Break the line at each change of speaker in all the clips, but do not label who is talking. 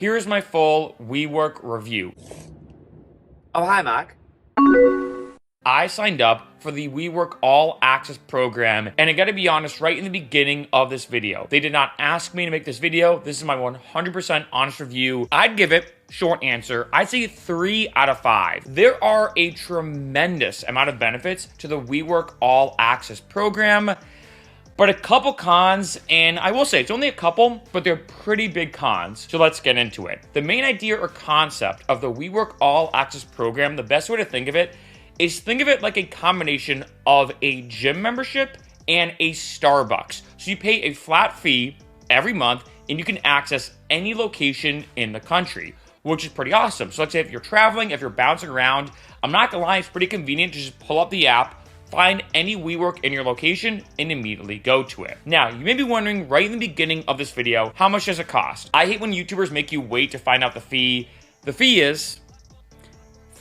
Here is my full WeWork review.
Oh, hi, Mark.
I signed up for the WeWork All Access program, and I gotta be honest, right in the beginning of this video, they did not ask me to make this video. This is my 100% honest review. I'd give it, short answer, I'd say 3 out of 5. There are a tremendous amount of benefits to the WeWork All Access program, but a couple cons, and I will say it's only a couple, but they're pretty big cons. So let's get into it. The main idea or concept of the WeWork All Access program, the best way to think of it is think of it like a combination of a gym membership and a Starbucks. So you pay a flat fee every month and you can access any location in the country, which is pretty awesome. So let's say if you're traveling, if you're bouncing around, I'm not gonna lie, it's pretty convenient to just pull up the app, find any WeWork in your location, and immediately go to it. Now, you may be wondering right in the beginning of this video, how much does it cost? I hate when YouTubers make you wait to find out the fee. The fee is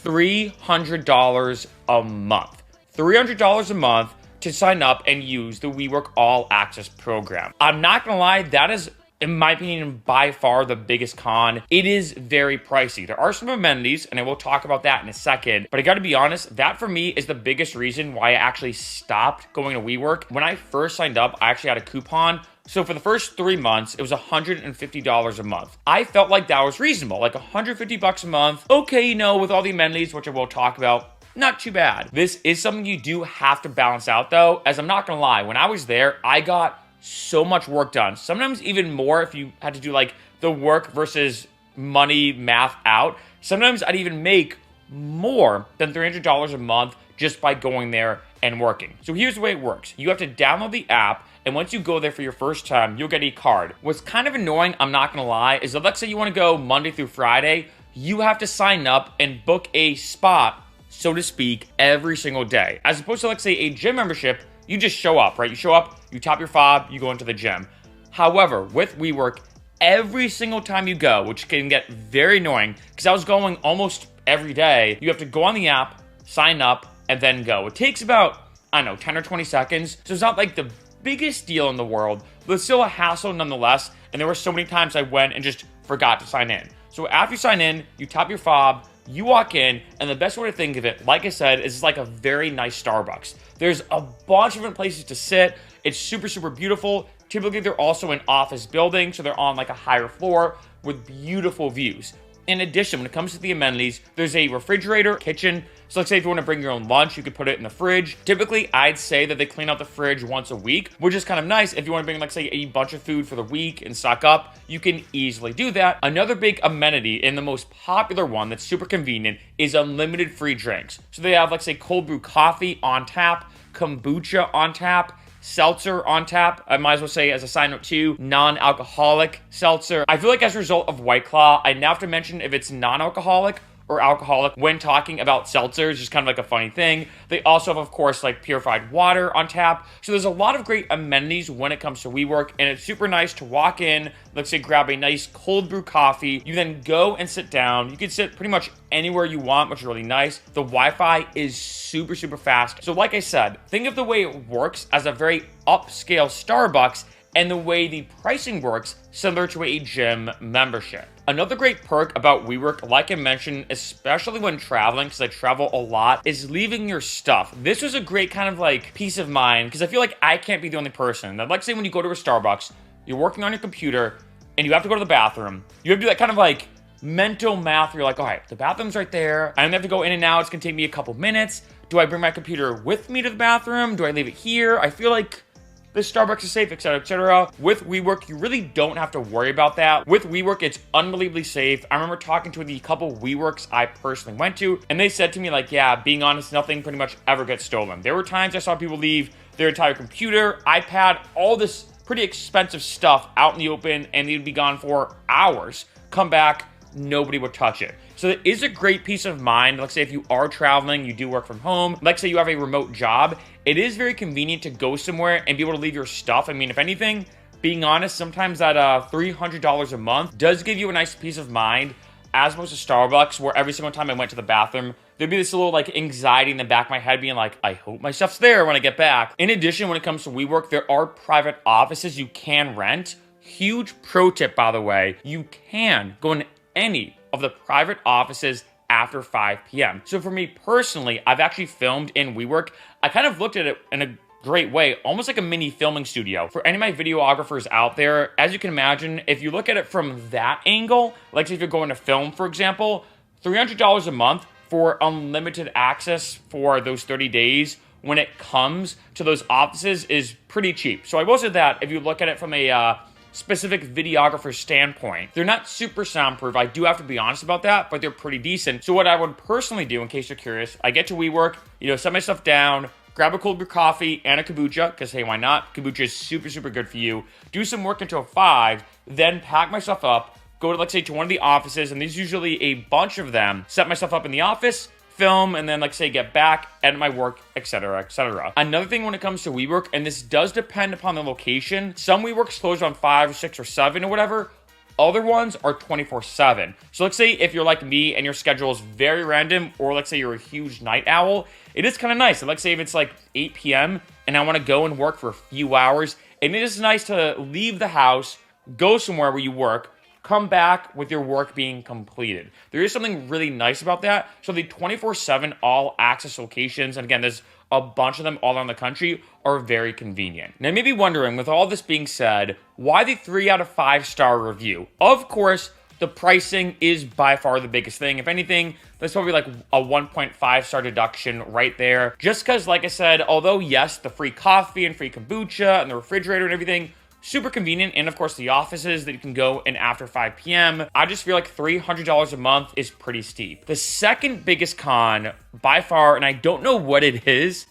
$300 a month. $300 a month to sign up and use the WeWork All Access program. I'm not gonna lie, that is, in my opinion, by far the biggest con. It is very pricey. There are some amenities, and I will talk about that in a second, but I gotta be honest, that for me is the biggest reason why I actually stopped going to WeWork. When I first signed up, I actually had a coupon. So for the first 3 months, it was $150 a month. I felt like that was reasonable, like $150 a month. Okay, you know, with all the amenities, which I will talk about, not too bad. This is something you do have to balance out though, as I'm not gonna lie, when I was there, I got so much work done. Sometimes even more if you had to do like the work versus money math out. Sometimes I'd even make more than $300 a month just by going there and working. So here's the way it works. You have to download the app, and once you go there for your first time, you'll get a card. What's kind of annoying, I'm not gonna lie, is that let's say you wanna go Monday through Friday, you have to sign up and book a spot, so to speak, every single day. As opposed to, let's say, a gym membership, you just show up, right? You show up, you tap your fob, you go into the gym. However, with WeWork, every single time you go, which can get very annoying, because I was going almost every day, you have to go on the app, sign up, and then go. It takes about, I don't know, 10 or 20 seconds, so it's not like the biggest deal in the world, but it's still a hassle nonetheless, and there were so many times I went and just forgot to sign in. So after you sign in, you tap your fob, you walk in, and the best way to think of it, like I said, is like a very nice Starbucks. There's a bunch of different places to sit. It's super, super beautiful. Typically, they're also in office buildings, so they're on like a higher floor with beautiful views. In addition, when it comes to the amenities, there's a refrigerator, kitchen. So let's say if you want to bring your own lunch, you could put it in the fridge. Typically, I'd say that they clean out the fridge once a week, which is kind of nice. If you want to bring, like, say, a bunch of food for the week and stock up, you can easily do that. Another big amenity, and the most popular one that's super convenient, is unlimited free drinks. So they have, like, say, cold brew coffee on tap, kombucha on tap, seltzer on tap. I might as well say, as a side note too, non-alcoholic seltzer. I feel like as a result of White Claw, I now have to mention if it's non-alcoholic or alcoholic when talking about seltzers, just kind of like a funny thing. They also have, of course, like purified water on tap. So there's a lot of great amenities when it comes to WeWork, and it's super nice to walk in, let's say grab a nice cold brew coffee. You then go and sit down. You can sit pretty much anywhere you want, which is really nice. The Wi-Fi is super, super fast. So like I said, think of the way it works as a very upscale Starbucks, and the way the pricing works similar to a gym membership. Another great perk about WeWork, like I mentioned, especially when traveling, because I travel a lot, is leaving your stuff. This was a great kind of like peace of mind, because I feel like I can't be the only person. Like say when you go to a Starbucks, you're working on your computer, and you have to go to the bathroom. You have to do that kind of like mental math where you're like, all right, the bathroom's right there. I don't have to go in and out. It's gonna take me a couple minutes. Do I bring my computer with me to the bathroom? Do I leave it here? I feel like this Starbucks is safe, etc., etc. With WeWork, you really don't have to worry about that. With WeWork, it's unbelievably safe. I remember talking to the couple WeWorks I personally went to, and they said to me, like, yeah, being honest, nothing pretty much ever gets stolen. There were times I saw people leave their entire computer, iPad, all this pretty expensive stuff out in the open, and they'd be gone for hours. Come back, nobody would touch it. So it is a great peace of mind. Let's say if you are traveling, you do work from home, let's say you have a remote job, it is very convenient to go somewhere and be able to leave your stuff. I mean, if anything, being honest, sometimes that $300 a month does give you a nice peace of mind, as opposed to Starbucks, where every single time I went to the bathroom, there'd be this little like anxiety in the back of my head being like, I hope my stuff's there when I get back. In addition, when it comes to WeWork, there are private offices you can rent. Huge pro tip, by the way, you can go in any of the private offices after 5 p.m. So for me personally, I've actually filmed in WeWork. I kind of looked at it in a great way, almost like a mini filming studio. For any of my videographers out there, as you can imagine, if you look at it from that angle, like say if you're going to film, for example, $300 a month for unlimited access for those 30 days when it comes to those offices is pretty cheap. So I will say that if you look at it from a specific videographer standpoint, they're not super soundproof. I do have to be honest about that, but they're pretty decent. So what I would personally do, in case you're curious, I get to WeWork, set my stuff down, grab a cold brew coffee and a kombucha, because hey, why not? Kombucha is super, super good for you. Do some work until 5, then pack my stuff up, go to, let's say, to one of the offices, and there's usually a bunch of them, set myself up in the office, film, and then, like, say, get back, edit my work, etc., etc. Another thing when it comes to WeWork, and this does depend upon the location, some WeWorks close on 5, 6, or 7 or whatever. Other ones are 24/7. So let's say if you're like me and your schedule is very random, or let's say you're a huge night owl, it is kind of nice. And let's say if it's like 8 p.m. and I want to go and work for a few hours, and it is nice to leave the house, go somewhere where you work, come back with your work being completed. There is something really nice about that. So the 24/7 all access locations, and again, there's a bunch of them all around the country, are very convenient. Now, you may be wondering, with all this being said, why the 3 out of 5 star review? Of course, the pricing is by far the biggest thing. If anything, that's probably like a 1.5 star deduction right there. Just because, like I said, although yes, the free coffee and free kombucha and the refrigerator and everything, super convenient, and of course the offices that you can go in after 5 p.m. I just feel like $300 a month is pretty steep. The second biggest con by far, and I don't know what it is,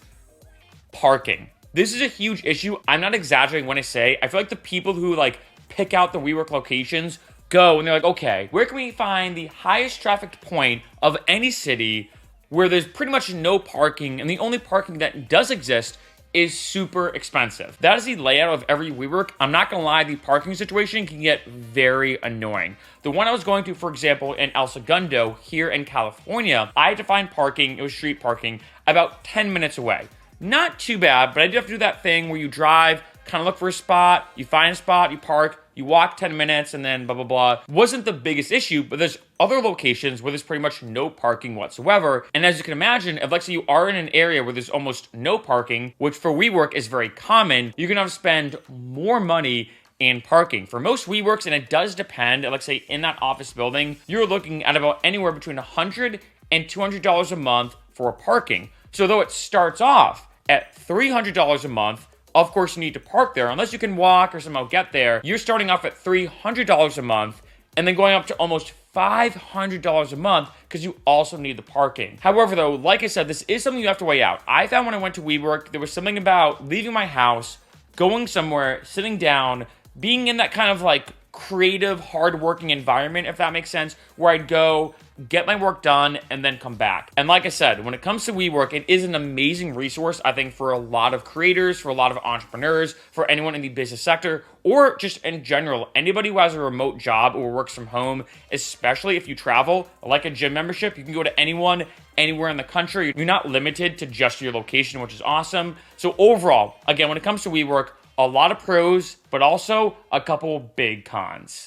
parking. This is a huge issue. I'm not exaggerating when I say I feel like the people who like pick out the WeWork locations go and they're like, okay, where can we find the highest trafficked point of any city where there's pretty much no parking, and the only parking that does exist is super expensive. That is the layout of every WeWork. I'm not gonna lie, the parking situation can get very annoying. The one I was going to, for example, in El Segundo here in California, I had to find parking, it was street parking, about 10 minutes away. Not too bad, but I did have to do that thing where you drive, kind of look for a spot, you find a spot, you park, you walk 10 minutes, and then blah, blah, blah. Wasn't the biggest issue, but there's other locations where there's pretty much no parking whatsoever. And as you can imagine, if, like, say you are in an area where there's almost no parking, which for WeWork is very common, you're gonna have to spend more money in parking. For most WeWorks, and it does depend, like say in that office building, you're looking at about anywhere between $100 and $200 a month for parking. So though it starts off at $300 a month, of course, you need to park there. Unless you can walk or somehow get there, you're starting off at $300 a month and then going up to almost $500 a month because you also need the parking. However, though, like I said, this is something you have to weigh out. I found when I went to WeWork, there was something about leaving my house, going somewhere, sitting down, being in that kind of like creative, hardworking environment, if that makes sense, where I'd go, get my work done, and then come back. And like I said, when it comes to WeWork, it is an amazing resource, I think, for a lot of creators, for a lot of entrepreneurs, for anyone in the business sector, or just in general, anybody who has a remote job or works from home, especially if you travel, like a gym membership, you can go to anyone, anywhere in the country. You're not limited to just your location, which is awesome. So overall, again, when it comes to WeWork, a lot of pros, but also a couple big cons.